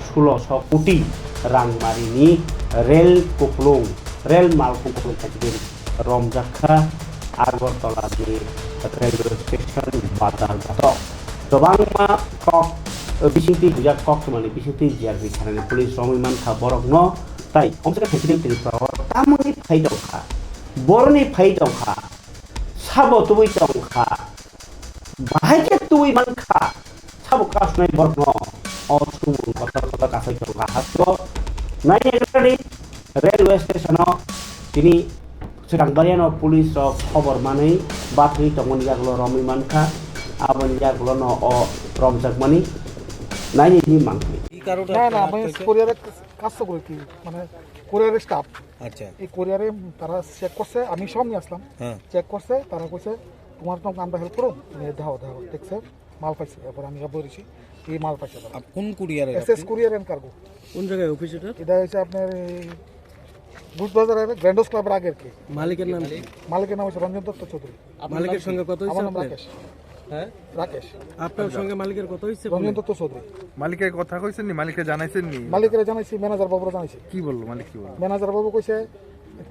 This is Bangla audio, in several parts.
1600 কোটি रां मारिनि रेल माल कुख्लं थागिबिर रमजाखा आगरतलानि रेलवे स्टेशन बाजारघाटाव गोबांमा कक बिसिंति हुजा कक माने बिसिंति जिआरबि थानानै पुलिस रमिमानखा बरकनो ताई हमसका थागिबिर तिनिफ्राव तामनि फाइदावखा बरनि फाइदावखा साबो तुबै दंखा बाहायके तुबै मानखा साबो कासनाय बरकनो অসুম কথা কাছে দংখা হাসো नायनायनि रेलवे स्टेशनाव তিনি सिगांबारियानो पुलिस खबर मानै बाथै तंगनि जागलो रमि मानखा आबनि जागलो न अ रमजाकमानि नायनि मांखि না না আমি কোরিয়ারে কাজ তো করি মানে কোরিয়ারের স্টাফ। আচ্ছা, এই কোরিয়ারে তারা চেক করছে, আমি সামনে আসলাম, হ্যাঁ চেক করছে, তারা কইছে তোমার তো আমরা হেল্প করো, দেখাও দেখছে মাল পাইছে, এরপর আমি বলেছি এই মাল পাইছে। কোন কুরিয়ারে? SS courier and cargo. কোন জায়গায় অফিস এটা হচ্ছে আপনার বুধবাজারের গ্র্যান্ডোস ক্লাবের আগের কি। মালিকের নাম কি? মালিকের নাম হচ্ছে রঞ্জন দত্ত চৌধুরী। মালিকের সঙ্গে কত হইছে আমার নাম আপনার? রাকেশ। হ্যাঁ রাকেশ। আপনার সঙ্গে মালিকের কত হইছে? রঞ্জন দত্ত চৌধুরী। মালিকের কথা কইছেন নি? মালিককে জানাইছেন নি? মালিকের জানাইছি, ম্যানেজার বাবুরা জানাইছি। কি বললো মালিক? কি বললো? ম্যানেজার বাবু কইছে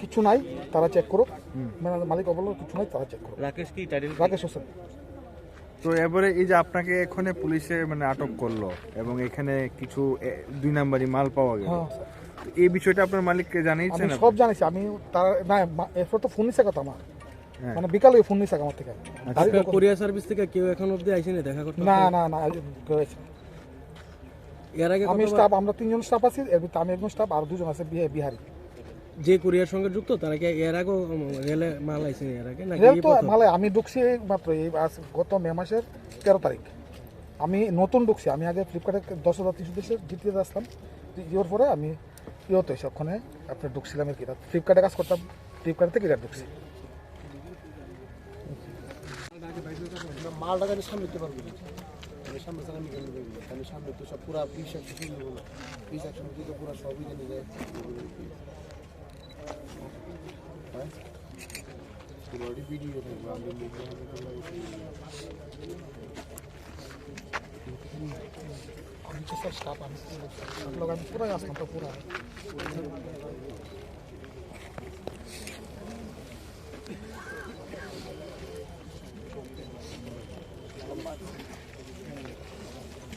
কিছু নাই, তারা চেক করুক। ম্যানেজার মালিক বললো কিছু নাই, তারা চেক করুক। রাকেশ কি টাইটেল? রাকেশ হোসেন। তো এবারে এই যে আপনাকে এখানে পুলিশে মানে আটক করলো এবং এখানে কিছু 2 নাম্বারি মাল পাওয়া গেল, হ্যাঁ তো এই বিষয়টা আপনার মালিককে জানিয়েছেন? আমি সব জানিছি। আমি তার না এরপর তো ফোন নিছে কথা আমার, হ্যাঁ। মানে বিকালে ফোন নিছে আমার থেকে। কোরিয়া সার্ভিস থেকে কেউ এখন অবধি আইছে না দেখা করতে? না না না করেছে। এর আগে আমি স্টাফ, আমরা 3 জন স্টাফ আছি, এর ভিতরে আমি একজন স্টাফ আর 2 জন আছে বিহারি। যে কোরিয়ার সঙ্গে যুক্ত তারা কি এর আগে রেলে মাল আইছে এর আগে নাকি? রেল তো মালে আমি ঢুকছি মাত্র এই গত মে মাসের 13 তারিখ আমি নতুন ঢুকছি। আমি আগে ফ্লিপকার্টে 10,300 দেশে দিতে আসতাম, ইয়োর পরে আমি ইয়োতে সবখানে আপনার ঢুকছিলাম আর কি। ফ্লিপকার্টে কাজ করতাম, ফ্লিপকার্ট থেকে এটা ঢুকছি। মালটা আমি সামনে দিতে পারবো, আমি সামনে আমি আমি সামনে তো সব পুরা 20 তো পুরা সবই জেনে যায়। ভিডিও আমি তো সব স্টাফ, আমি পুরো আসলাম তো পুরা